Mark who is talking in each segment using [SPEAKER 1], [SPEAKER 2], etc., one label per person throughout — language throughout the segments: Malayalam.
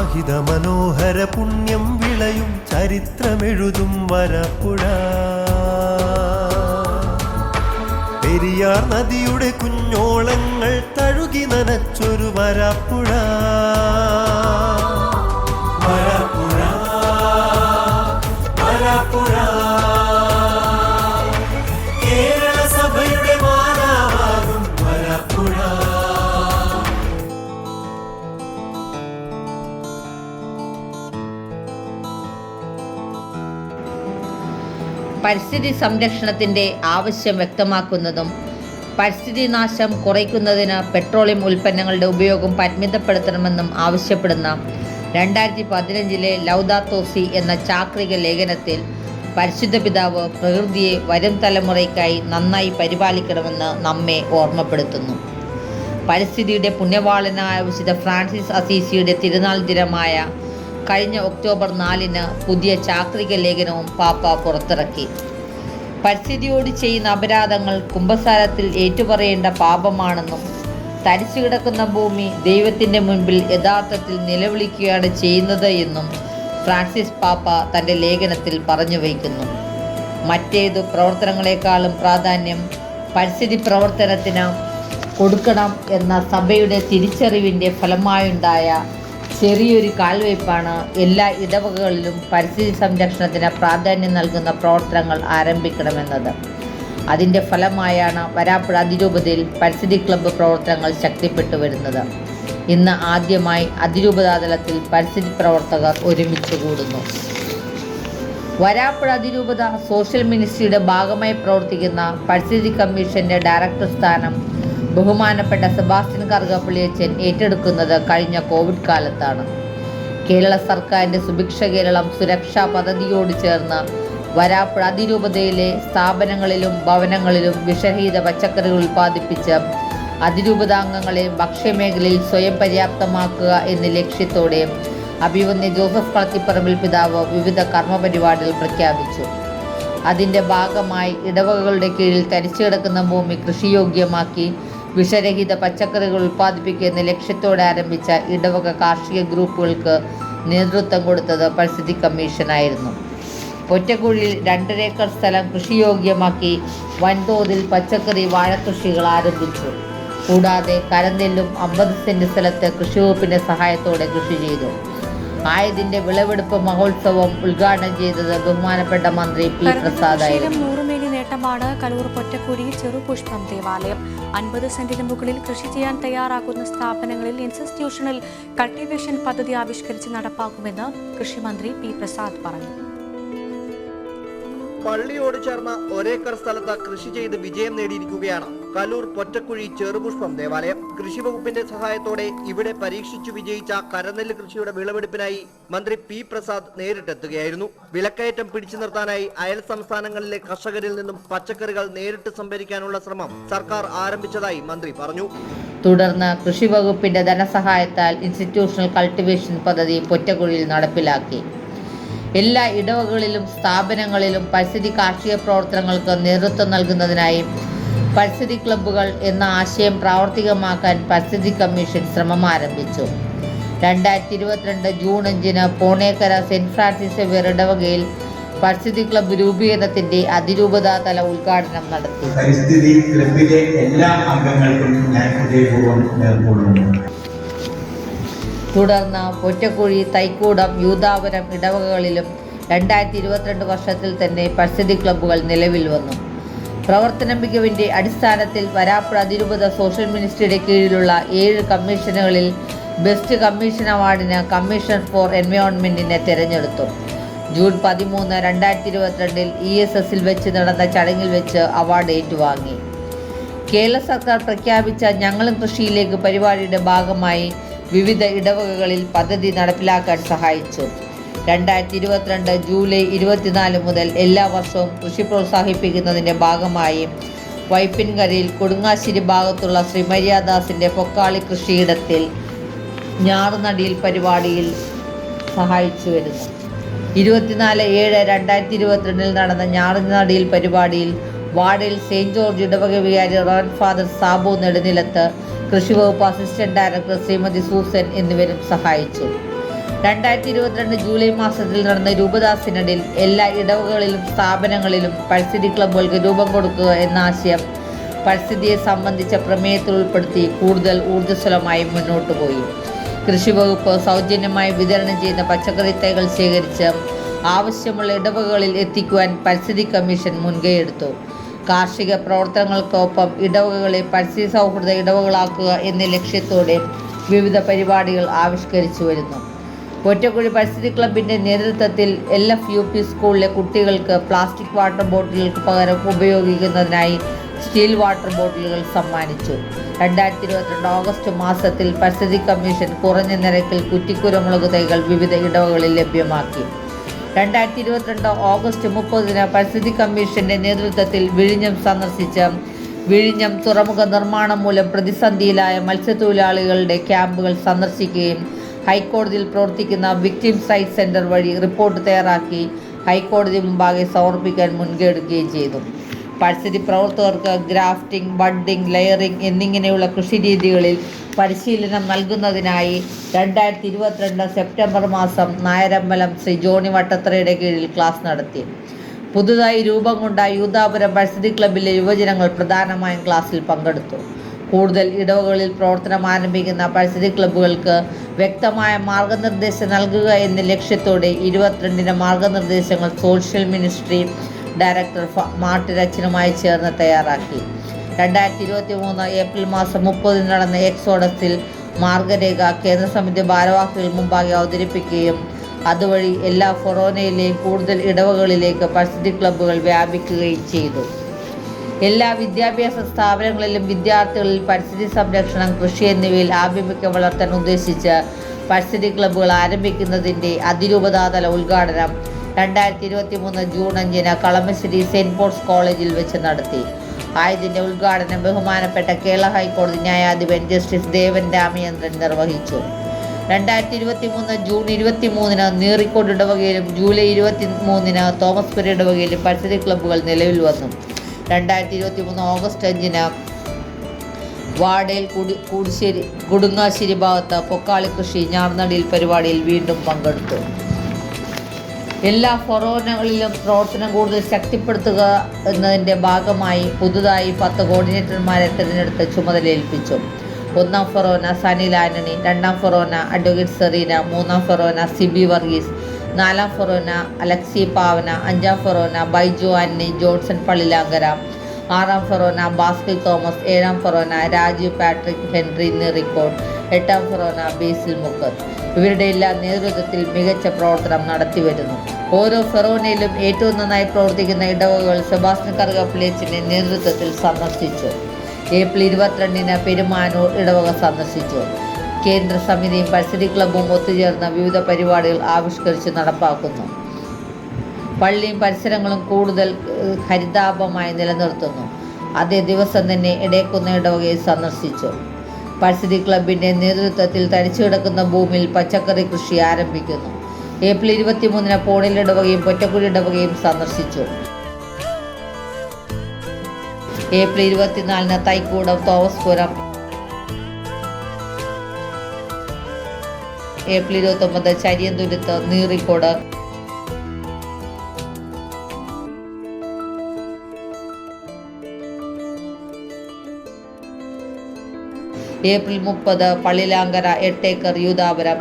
[SPEAKER 1] ആഹിത മനോഹര പുണ്യം വിളയും ചരിത്രമെഴുതും വരാപ്പുഴ. പെരിയാർ നദിയുടെ കുഞ്ഞോളങ്ങൾ തഴുകി നനച്ചൊരു വരാപ്പുഴ. വരാപ്പുഴ വരാപ്പുഴ കേരള സഭയുടെ മാതാവാകും വരാപ്പുഴ.
[SPEAKER 2] പരിസ്ഥിതി സംരക്ഷണത്തിൻ്റെ ആവശ്യം വ്യക്തമാക്കുന്നതും പരിസ്ഥിതി നാശം കുറയ്ക്കുന്നതിന് പെട്രോളിയം ഉൽപ്പന്നങ്ങളുടെ ഉപയോഗം പരിമിതപ്പെടുത്തണമെന്നും ആവശ്യപ്പെടുന്ന 2015 ലൗദാത്തോ സി എന്ന ചാക്രിക ലേഖനത്തിൽ പരിശുദ്ധ പിതാവ് പ്രകൃതിയെ വരും തലമുറയ്ക്കായി നന്നായി പരിപാലിക്കണമെന്ന് നമ്മെ ഓർമ്മപ്പെടുത്തുന്നു. പരിസ്ഥിതിയുടെ പുണ്യവാളനായ വിശുദ്ധ ഫ്രാൻസിസ് അസീസിയുടെ തിരുനാൾ ദിനമായ കഴിഞ്ഞ ഒക്ടോബർ 4 പുതിയ ചാക്രിക ലേഖനവും പാപ്പ പുറത്തിറക്കി. പരിസ്ഥിതിയോട് ചെയ്യുന്ന അപരാധങ്ങൾ കുമ്പസാരത്തിൽ ഏറ്റുപറയേണ്ട പാപമാണെന്നും തരിച്ചു കിടക്കുന്ന ഭൂമി ദൈവത്തിൻ്റെ മുൻപിൽ യഥാർത്ഥത്തിൽ നിലവിളിക്കുകയാണ് ചെയ്യുന്നത് എന്നും ഫ്രാൻസിസ് പാപ്പ തൻ്റെ ലേഖനത്തിൽ പറഞ്ഞു വയ്ക്കുന്നു. മറ്റേതു പ്രവർത്തനങ്ങളെക്കാളും പ്രാധാന്യം പരിസ്ഥിതി പ്രവർത്തനത്തിന് കൊടുക്കണം എന്ന സഭയുടെ തിരിച്ചറിവിൻ്റെ ഫലമായുണ്ടായ ചെറിയൊരു കാൽവയ്പ്പാണ് എല്ലാ ഇടവകകളിലും പരിസ്ഥിതി സംരക്ഷണത്തിന് പ്രാധാന്യം നൽകുന്ന പ്രവർത്തനങ്ങൾ ആരംഭിക്കണമെന്നത്. അതിൻ്റെ ഫലമായാണ് വരാപ്പുഴ അതിരൂപതയിൽ പരിസ്ഥിതി ക്ലബ്ബ് പ്രവർത്തനങ്ങൾ ശക്തിപ്പെട്ടു വരുന്നത്. ഇന്ന് ആദ്യമായി അതിരൂപതാതലത്തിൽ പരിസ്ഥിതി പ്രവർത്തകർ ഒരുമിച്ച് കൂടുന്നു. വരാപ്പുഴ അതിരൂപത സോഷ്യൽ മിനിസ്ട്രിയുടെ ഭാഗമായി പ്രവർത്തിക്കുന്ന പരിസ്ഥിതി കമ്മീഷൻ്റെ ഡയറക്ടർ സ്ഥാനം ബഹുമാനപ്പെട്ട സെബാസ്റ്റ്യൻ കറുകപ്പള്ളിയച്ചൻ ഏറ്റെടുക്കുന്നത് കഴിഞ്ഞ കോവിഡ് കാലത്താണ്. കേരള സർക്കാരിൻ്റെ സുഭിക്ഷ കേരളം സുരക്ഷാ പദ്ധതിയോട് ചേർന്ന് വരാപ്പുഴ അതിരൂപതയിലെ സ്ഥാപനങ്ങളിലും ഭവനങ്ങളിലും വിഷരഹിത പച്ചക്കറികൾ ഉൽപ്പാദിപ്പിച്ച് അതിരൂപതാംഗങ്ങളെ ഭക്ഷ്യമേഖലയിൽ സ്വയം പര്യാപ്തമാക്കുക എന്ന ലക്ഷ്യത്തോടെ അഭിവന്യ ജോസഫ് കളത്തിപ്പറമ്പിൽ പിതാവ് വിവിധ കർമ്മപരിപാടികൾ പ്രഖ്യാപിച്ചു. അതിൻ്റെ ഭാഗമായി ഇടവകകളുടെ കീഴിൽ തരിച്ചു കിടക്കുന്ന ഭൂമി കൃഷിയോഗ്യമാക്കി വിഷരഹിത പച്ചക്കറികൾ ഉൽപ്പാദിപ്പിക്കുക എന്ന ലക്ഷ്യത്തോടെ ആരംഭിച്ച ഇടവക കാർഷിക ഗ്രൂപ്പുകൾക്ക് നേതൃത്വം കൊടുത്തത് പരിസ്ഥിതി കമ്മീഷനായിരുന്നു. പൊറ്റക്കുഴിയിൽ 2.5 ഏക്കർ സ്ഥലം കൃഷിയോഗ്യമാക്കി വൻതോതിൽ പച്ചക്കറി വാഴക്കൃഷികൾ ആരംഭിച്ചു. കൂടാതെ കരനെല്ലും 50 സെന്റ് സ്ഥലത്ത് കൃഷിവകുപ്പിൻ്റെ സഹായത്തോടെ കൃഷി ചെയ്തു. ആയതിന്റെ വിളവെടുപ്പ് മഹോത്സവം ഉദ്ഘാടനം ചെയ്തത് ബഹുമാനപ്പെട്ട മന്ത്രി പി പ്രസാദായിരുന്നു.
[SPEAKER 3] നൂറുമേനി നേട്ടമാണ് കലൂർ പൊറ്റക്കുഴി ചെറുപുഷ്പം ദേവാലയം. 50 സെന്റിന് മുകളിൽ കൃഷി ചെയ്യാൻ തയ്യാറാക്കുന്ന സ്ഥാപനങ്ങളിൽ ഇൻസ്റ്റിറ്റ്യൂഷണൽ കൾട്ടിവേഷൻ പദ്ധതി ആവിഷ്കരിച്ച് നടപ്പാക്കുമെന്ന് കൃഷിമന്ത്രി പി പ്രസാദ് പറഞ്ഞു.
[SPEAKER 4] പള്ളിയോട് ചേർന്ന 1 ഏക്കർ സ്ഥലത്ത് കൃഷി ചെയ്ത് വിജയം നേടിയിരിക്കുകയാണ് കലൂർ പൊറ്റക്കുഴി ചെറുപുഷ്പം ദേവാലയം. കൃഷി വകുപ്പിന്റെ സഹായത്തോടെ ഇവിടെ പരീക്ഷിച്ചു വിജയിച്ച കരനെല്ല് കൃഷിയുടെ വിളവെടുപ്പിനായി മന്ത്രി പി പ്രസാദ് നേരിട്ടെത്തുകയായിരുന്നു. വിലക്കയറ്റം പിടിച്ചു നിർത്താനായി അയൽ സംസ്ഥാനങ്ങളിലെ കർഷകരിൽ നിന്നും പച്ചക്കറികൾ നേരിട്ട് സംഭരിക്കാനുള്ള ശ്രമം സർക്കാർ ആരംഭിച്ചതായി മന്ത്രി പറഞ്ഞു.
[SPEAKER 2] തുടർന്ന് കൃഷി വകുപ്പിന്റെ ധനസഹായത്താൽ ഇൻസ്റ്റിറ്റ്യൂഷണൽ കൾട്ടിവേഷൻ പദ്ധതി പൊറ്റക്കുഴിയിൽ നടപ്പിലാക്കി. എല്ലാ ഇടവകളിലും സ്ഥാപനങ്ങളിലും പരിസ്ഥിതി കാർഷിക പ്രവർത്തനങ്ങൾക്ക് നേതൃത്വം നൽകുന്നതിനായി പരിസ്ഥിതി ക്ലബ്ബുകൾ എന്ന ആശയം പ്രാവർത്തികമാക്കാൻ പരിസ്ഥിതി കമ്മീഷൻ ശ്രമം ആരംഭിച്ചു. 2022 June 5 Ponekkara saint Francis Xavier ഇടവകയിൽ പരിസ്ഥിതി ക്ലബ്ബ് രൂപീകരണത്തിന്റെ അതിരൂപതാ തല ഉദ്ഘാടനം നടത്തി.
[SPEAKER 5] പരിസ്ഥിതി ക്ലബ്ബിലെ എല്ലാ അംഗങ്ങൾക്കും ഞാൻ ഹൃദയപൂർവ്വം നേർന്നുകൊള്ളുന്നു.
[SPEAKER 2] തുടർന്ന് പൊറ്റക്കുഴി, തൈക്കൂടം, യൂദാപുരം ഇടവകകളിലും 2022 വർഷത്തിൽ തന്നെ പരിസ്ഥിതി ക്ലബ്ബുകൾ നിലവിൽ വന്നു. പ്രവർത്തന മികവിൻ്റെ അടിസ്ഥാനത്തിൽ വരാപ്പുഴ അതിരൂപത സോഷ്യൽ മിനിസ്ട്രിയുടെ കീഴിലുള്ള 7 കമ്മീഷനുകളിൽ ബെസ്റ്റ് കമ്മീഷൻ അവാർഡിന് കമ്മീഷൻ ഫോർ എൻവയോൺമെൻറ്റിനെ തിരഞ്ഞെടുത്തു. ജൂൺ 13, 2022 ESSൽ വെച്ച് നടന്ന ചടങ്ങിൽ വെച്ച് അവാർഡ് ഏറ്റുവാങ്ങി. കേരള സർക്കാർ പ്രഖ്യാപിച്ച ഞങ്ങളും കൃഷിയിലേക്ക് പരിപാടിയുടെ ഭാഗമായി വിവിധ ഇടവകകളിൽ പദ്ധതി നടപ്പിലാക്കാൻ സഹായിച്ചു. 2022 ജൂലൈ 24 മുതൽ എല്ലാ വർഷവും കൃഷി പ്രോത്സാഹിപ്പിക്കുന്നതിൻ്റെ ഭാഗമായി വൈപ്പിൻകരയിൽ കൊടുങ്ങാശ്ശേരി ഭാഗത്തുള്ള ശ്രീ മര്യാദാസിൻ്റെ പൊക്കാളി കൃഷിയിടത്തിൽ ഞാറുനടിയിൽ പരിപാടിയിൽ സഹായിച്ചു വരുന്നു. 24/7/2022 നടന്ന ഞാറുനടിയിൽ പരിപാടിയിൽ വാർഡിൽ സെയിൻറ് ജോർജ് ഇടവക വികാരി റവറൻഡ് ഫാദർ സാബു നെടുനിലത്ത്, കൃഷിവകുപ്പ് അസിസ്റ്റന്റ് ഡയറക്ടർ ശ്രീമതി സൂസൻ എന്നിവരും സഹായിച്ചു. 2022 ജൂലൈ മാസത്തിൽ നടന്ന രൂപതാ സിനഡിൽ എല്ലാ ഇടവകളിലും സ്ഥാപനങ്ങളിലും പരിസ്ഥിതി ക്ലബ്ബുകൾക്ക് രൂപം കൊടുക്കുക എന്ന ആശയം പരിസ്ഥിതിയെ സംബന്ധിച്ച പ്രമേയത്തിൽ ഉൾപ്പെടുത്തി കൂടുതൽ ഊർജ്ജസ്വലമായി മുന്നോട്ടു പോയി. കൃഷി വകുപ്പ് സൗജന്യമായി വിതരണം ചെയ്യുന്ന പച്ചക്കറി തൈകൾ ശേഖരിച്ച് ആവശ്യമുള്ള ഇടവകളിൽ എത്തിക്കുവാൻ പരിസ്ഥിതി കമ്മീഷൻ മുൻകൈയെടുത്തു. കാർഷിക പ്രവർത്തനങ്ങൾക്കൊപ്പം ഇടവകളെ പരിസ്ഥിതി സൗഹൃദ ഇടവകളാക്കുക എന്ന ലക്ഷ്യത്തോടെ വിവിധ പരിപാടികൾ ആവിഷ്കരിച്ചു വരുന്നു. പൊറ്റക്കുഴി പരിസ്ഥിതി ക്ലബിൻ്റെ നേതൃത്വത്തിൽ LFUP സ്കൂളിലെ കുട്ടികൾക്ക് പ്ലാസ്റ്റിക് വാട്ടർ ബോട്ടിലുകൾക്ക് പകരം ഉപയോഗിക്കുന്നതിനായി സ്റ്റീൽ വാട്ടർ ബോട്ടിലുകൾ സമ്മാനിച്ചു. 2022 ഓഗസ്റ്റ് മാസത്തിൽ പരിസ്ഥിതി കമ്മീഷൻ കുറഞ്ഞ നിരക്കിൽ കുറ്റിക്കുരുമുളക് തൈകൾ വിവിധ ഇടവകളിൽ ലഭ്യമാക്കി. 2022 ഓഗസ്റ്റ് 30 പരിസ്ഥിതി കമ്മീഷന്റെ നേതൃത്വത്തിൽ വിഴിഞ്ഞം സന്ദർശിച്ച വിഴിഞ്ഞം തുറമുഖ നിർമ്മാണം മൂലം പ്രതിസന്ധിയിലായ മത്സ്യത്തൊഴിലാളികളുടെ ക്യാമ്പുകൾ സന്ദർശിക്കുകയും ഹൈക്കോടതിയിൽ പ്രവർത്തിക്കുന്ന വിക്ടിംസ് റൈറ്റ് സെന്റർ വഴി റിപ്പോർട്ട് തയ്യാറാക്കി ഹൈക്കോടതി മുമ്പാകെ സമർപ്പിക്കാൻ മുൻകൈയെടുക്കുകയും ചെയ്തു. പരിസ്ഥിതി പ്രവർത്തകർക്ക് ഗ്രാഫ്റ്റിംഗ്, ബഡ്ഡിംഗ്, ലെയറിംഗ് എന്നിങ്ങനെയുള്ള കൃഷിരീതികളിൽ പരിശീലനം നൽകുന്നതിനായി 2022 സെപ്റ്റംബർ മാസം നായരമ്പലം ശ്രീ ജോണി വട്ടത്തറയുടെ കീഴിൽ ക്ലാസ് നടത്തി. പുതുതായി രൂപം കൊണ്ട യൂദാപുരം പരിസ്ഥിതി ക്ലബ്ബിലെ യുവജനങ്ങൾ പ്രധാനമായും ക്ലാസ്സിൽ പങ്കെടുത്തു. കൂടുതൽ ഇടവകളിൽ പ്രവർത്തനം ആരംഭിക്കുന്ന പരിസ്ഥിതി ക്ലബ്ബുകൾക്ക് വ്യക്തമായ മാർഗനിർദ്ദേശം നൽകുക എന്ന ലക്ഷ്യത്തോടെ 22 മാർഗനിർദ്ദേശങ്ങൾ സോഷ്യൽ മിനിസ്ട്രി ഡയറക്ടർ മാർട്ടിൻ ചേർന്ന് തയ്യാറാക്കി. 2023 ഏപ്രിൽ മാസം 30 നടന്ന എക്സോഡസിൽ മാർഗരേഖ കേന്ദ്ര സമിതി ഭാരവാഹികൾ മുമ്പാകെ അവതരിപ്പിക്കുകയും അതുവഴി എല്ലാ ഫൊറോനയിലെയും കൂടുതൽ ഇടവകളിലേക്ക് പരിസ്ഥിതി ക്ലബ്ബുകൾ വ്യാപിക്കുകയും ചെയ്തു. എല്ലാ വിദ്യാഭ്യാസ സ്ഥാപനങ്ങളിലും വിദ്യാർത്ഥികളിൽ പരിസ്ഥിതി സംരക്ഷണം, കൃഷി എന്നിവയിൽ ആഭിമുഖ്യം വളർത്താൻ ഉദ്ദേശിച്ച് പരിസ്ഥിതി ക്ലബ്ബുകൾ ആരംഭിക്കുന്നതിൻ്റെ അതിരൂപതാതല ഉദ്ഘാടനം 2023 ജൂൺ 5 കളമശ്ശേരി സെയിൻറ്റ് പോൾസ് കോളേജിൽ വെച്ച് നടത്തി. ആയതിൻ്റെ ഉദ്ഘാടനം ബഹുമാനപ്പെട്ട കേരള ഹൈക്കോടതി ന്യായാധിപൻ ജസ്റ്റിസ് ദേവൻ രാമചന്ദ്രൻ നിർവഹിച്ചു. 2023 ജൂൺ 23 നീറിക്കോട് ഇടവകയിലും ജൂലൈ 23 തോമസ് പുര ഇടവകയിലും പരിസ്ഥിതി ക്ലബ്ബുകൾ നിലവിൽ വന്നു. 2023 ഓഗസ്റ്റ് 5 വാടയിൽ കുടുങ്ങാശ്ശേരി ഭാഗത്ത് പൊക്കാളി കൃഷി ഞാർനടിയിൽ പരിപാടിയിൽ വീണ്ടും പങ്കെടുത്തു. എല്ലാ ഫൊറോനകളിലും പ്രവർത്തനം കൂടുതൽ ശക്തിപ്പെടുത്തുക എന്നതിൻ്റെ ഭാഗമായി പുതുതായി 10 കോർഡിനേറ്റർമാരെ തിരഞ്ഞെടുത്ത് ചുമതലയേൽപ്പിച്ചു. 1-ാം ഫൊറോന സനിൽ ആന്റണി, 2-ാം ഫൊറോന അഡ്വക്കേറ്റ് സെറീന, 3-ാം ഫൊറോന സിബി വർഗീസ്, 4-ാം ഫൊറോന അലക്സി പാവന, 5-ാം ഫൊറോന ബൈജു ആന്റണി ജോൺസൺ പള്ളിലാങ്കര, 6-ാം ഫൊറോന ബാസ്കിൽ തോമസ്, 7-ാം ഫൊറോന രാജീവ് പാട്രിക് ഹെൻറി നീറിക്കോട്, 8-ാം ഫൊറോന ബേസിൽ മുക്കത്ത്. ഇവരുടെ എല്ലാ നേതൃത്വത്തിൽ മികച്ച പ്രവർത്തനം നടത്തിവരുന്നു. ഓരോ ഫൊറോനയിലും ഏറ്റവും നന്നായി പ്രവർത്തിക്കുന്ന ഇടവകകൾ സെബാസ്റ്റ്യൻ കറുകപ്പിള്ളിയച്ചൻ്റെ നേതൃത്വത്തിൽ സന്ദർശിച്ചു. ഏപ്രിൽ 22 പെരുമാനൂർ ഇടവക സന്ദർശിച്ചു. കേന്ദ്ര സമിതിയും പരിസ്ഥിതി ക്ലബ്ബും ഒത്തുചേർന്ന വിവിധ പരിപാടികൾ ആവിഷ്കരിച്ച് നടപ്പാക്കുന്നു. പള്ളിയും പരിസരങ്ങളും കൂടുതൽ ഹരിതാഭമായി നിലനിർത്തുന്നു. അതേ ദിവസം തന്നെ ഇടയക്കുന്ന ഇടവകയെ സന്ദർശിച്ചു. പരിസ്ഥിതി ക്ലബിൻ്റെ നേതൃത്വത്തിൽ തരിച്ചു കിടക്കുന്ന ഭൂമിയിൽ പച്ചക്കറി കൃഷി ആരംഭിക്കുന്നു. ഏപ്രിൽ 23 പോണിൽ ഇടവകയും പൊറ്റക്കുഴി ഇടവകയും സന്ദർശിച്ചു. April 24 Thaikoodam Thomaspuram, April 29 Chariyanthuruthu Neerikode, April 30 Pallilamkara 8 acre Yudapuram,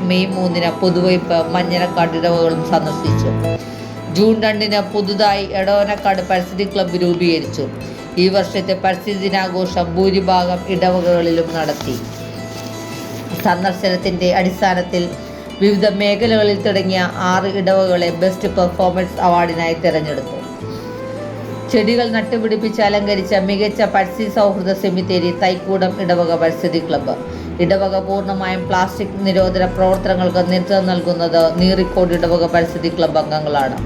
[SPEAKER 2] May 3 Puthuvype Manjanakkad ഇടവകളും സന്ദർശിച്ചു. ജൂൺ 2 പുതുതായി എടവനക്കാട് പരിസ്ഥിതി ക്ലബ്ബ് രൂപീകരിച്ചു. ഈ വർഷത്തെ പരിസ്ഥിതി ദിനാഘോഷം ഭൂരിഭാഗം ഇടവകകളിലും നടത്തി. സന്ദർശനത്തിൻ്റെ അടിസ്ഥാനത്തിൽ വിവിധ മേഖലകളിൽ തുടങ്ങിയ 6 ഇടവകളെ ബെസ്റ്റ് പെർഫോമൻസ് അവാർഡിനായി തിരഞ്ഞെടുത്തു. ചെടികൾ നട്ടുപിടിപ്പിച്ച് അലങ്കരിച്ച മികച്ച പരിസ്ഥിതി സൗഹൃദ സെമിത്തേരി തൈക്കൂടം ഇടവക പരിസ്ഥിതി ക്ലബ്ബ്. ഇടവക പൂർണ്ണമായും പ്ലാസ്റ്റിക് നിരോധന പ്രവർത്തനങ്ങൾക്ക് നേതൃത്വം നൽകുന്നത് നീറിക്കോട് ഇടവക പരിസ്ഥിതി ക്ലബ്ബ് അംഗങ്ങളാണ്.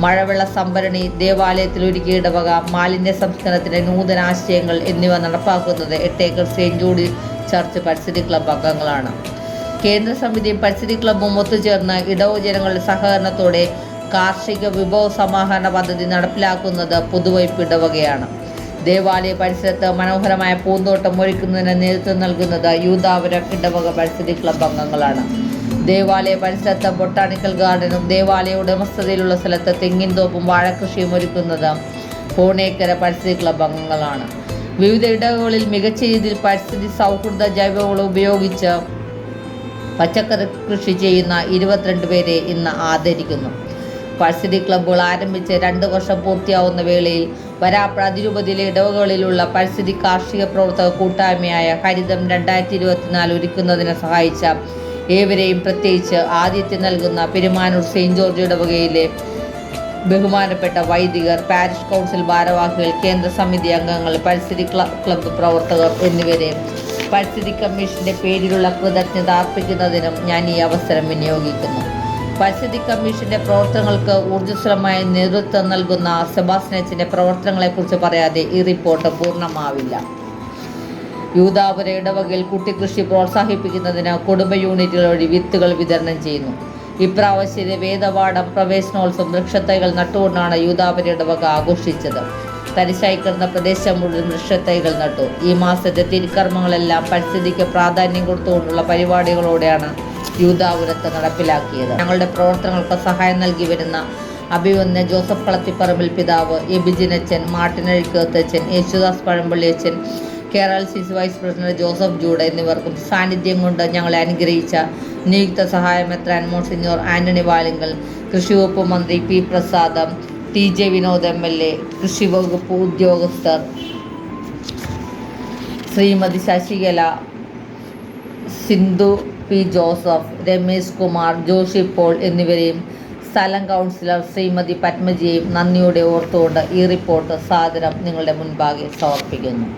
[SPEAKER 2] മഴവെള്ള സംഭരണി, ദേവാലയത്തിൽ ഒരുക്കിയ ഇടവക, മാലിന്യ സംസ്കരണത്തിൻ്റെ നൂതന ആശയങ്ങൾ എന്നിവ നടപ്പാക്കുന്നത് 8 ഏക്കർ സെയിൻറ്റ് ജൂഡ് ചർച്ച് പരിസ്ഥിതി ക്ലബ്ബ് അംഗങ്ങളാണ്. കേന്ദ്ര സമിതിയും പരിസ്ഥിതി ക്ലബ്ബും ഒത്തുചേർന്ന് ഇടവക ജനങ്ങളുടെ സഹകരണത്തോടെ കാർഷിക വിഭവ സമാഹരണ പദ്ധതി നടപ്പിലാക്കുന്നത് പുതുവൈപ്പ് ഇടവകയാണ്. ദേവാലയ പരിസരത്ത് മനോഹരമായ പൂന്തോട്ടം ഒരുക്കുന്നതിന് നേതൃത്വം നൽകുന്നത് യൂദാപുരം ഇടവക പരിസ്ഥിതി ക്ലബ്ബ് അംഗങ്ങളാണ്. ദേവാലയ പരിസരത്ത് ബൊട്ടാണിക്കൽ ഗാർഡനും ദേവാലയ ഉടമസ്ഥതയിലുള്ള സ്ഥലത്ത് തെങ്ങിൻ തോപ്പും വാഴകൃഷിയും ഒരുക്കുന്നത് കോണേക്കര പരിസ്ഥിതി ക്ലബ്ബ് അംഗങ്ങളാണ്. വിവിധ ഇടവകളിൽ മികച്ച രീതിയിൽ പരിസ്ഥിതി സൗഹൃദ ജൈവവളം ഉപയോഗിച്ച് പച്ചക്കറി കൃഷി ചെയ്യുന്ന 22 പേരെ ഇന്ന് ആദരിക്കുന്നു. പരിസ്ഥിതി ക്ലബ്ബുകൾ ആരംഭിച്ച് 2 വർഷം പൂർത്തിയാവുന്ന വേളയിൽ വരാപ്പുഴ അതിരൂപതയിലെ ഇടവകളിലുള്ള പരിസ്ഥിതി കാർഷിക പ്രവർത്തക കൂട്ടായ്മയായ ഹരിതം 2024 ഒരുക്കുന്നതിന് സഹായിച്ച ഏവരെയും, പ്രത്യേകിച്ച് ആതിഥ്യം നൽകുന്ന പെരുമാനൂർ സെയിൻറ് ജോർജ് ഇടവകയിലെ ബഹുമാനപ്പെട്ട വൈദികർ, പാരിഷ് കൗൺസിൽ ഭാരവാഹികൾ, കേന്ദ്ര സമിതി അംഗങ്ങൾ, പരിസ്ഥിതി ക്ലബ്ബ് പ്രവർത്തകർ എന്നിവരെ പരിസ്ഥിതി കമ്മീഷന്റെ പേരിലുള്ള കൃതജ്ഞത അർപ്പിക്കുന്നതിനും ഞാൻ ഈ അവസരം വിനിയോഗിക്കുന്നു. പരിസ്ഥിതി കമ്മീഷന്റെ പ്രവർത്തനങ്ങൾക്ക് ഊർജ്ജസ്വലമായ നേതൃത്വം നൽകുന്ന സെബാസ്റ്റ്യൻ പ്രവർത്തനങ്ങളെക്കുറിച്ച് പറയാതെ ഈ റിപ്പോർട്ട് പൂർണ്ണമാവില്ല. യൂദാപുര ഇടവകയിൽ കുട്ടിക്കൃഷി പ്രോത്സാഹിപ്പിക്കുന്നതിന് കുടുംബ യൂണിറ്റുകൾ വഴി വിത്തുകൾ വിതരണം ചെയ്യുന്നു. ഇപ്രാവശ്യത്തെ വേദപാഠം പ്രവേശനോത്സവം വൃക്ഷത്തൈകൾ നട്ടുകൊണ്ടാണ് യൂദാപുര ഇടവക ആഘോഷിച്ചത്. തരിശായി കിടന്ന പ്രദേശം മുഴുവൻ വൃക്ഷത്തൈകൾ നട്ടു. ഈ മാസത്തെ തിരുക്കർമ്മങ്ങളെല്ലാം പരിസ്ഥിതിക്ക് പ്രാധാന്യം കൊടുത്തുകൊണ്ടുള്ള പരിപാടികളോടെയാണ് യൂദാപുരത്ത് നടപ്പിലാക്കിയത്. ഞങ്ങളുടെ പ്രവർത്തനങ്ങൾക്ക് സഹായം നൽകി വരുന്ന അഭിവന്യ ജോസഫ് കളത്തിപ്പറമ്പിൽ പിതാവ്, എബിജിനച്ചൻ, മാർട്ടിനഴിക്കത്തച്ഛൻ, യേശുദാസ് പഴമ്പള്ളിയച്ചൻ, Kerala CC vice president Joseph Jude എന്നിവർക്കും സാന്നിധ്യം കൊണ്ട് ഞങ്ങളെ അനുഗ്രഹിച്ച നിയുക്ത സഹായ മെത്രാൻ മോൺസിഞ്ഞോർ ആന്റണി വാലിങ്കൽ, കൃഷി വകുപ്പ് മന്ത്രി P Prasad, TJ Vinod MLA, കൃഷി വകുപ്പ് ഉദ്യോഗസ്ഥർ Shrimati Sasikala, Sindhu P Joseph, Ramesh Kumar, Joshi Paul എന്നിവരെയും സ്ഥലം കൗൺസിലർ ശ്രീമതി പത്മജിയെയും നന്ദിയോടെ ഓർത്തുകൊണ്ട് ഈ റിപ്പോർട്ട് സാദരം നിങ്ങളുടെ മുൻപാകെ സമർപ്പിക്കുന്നു.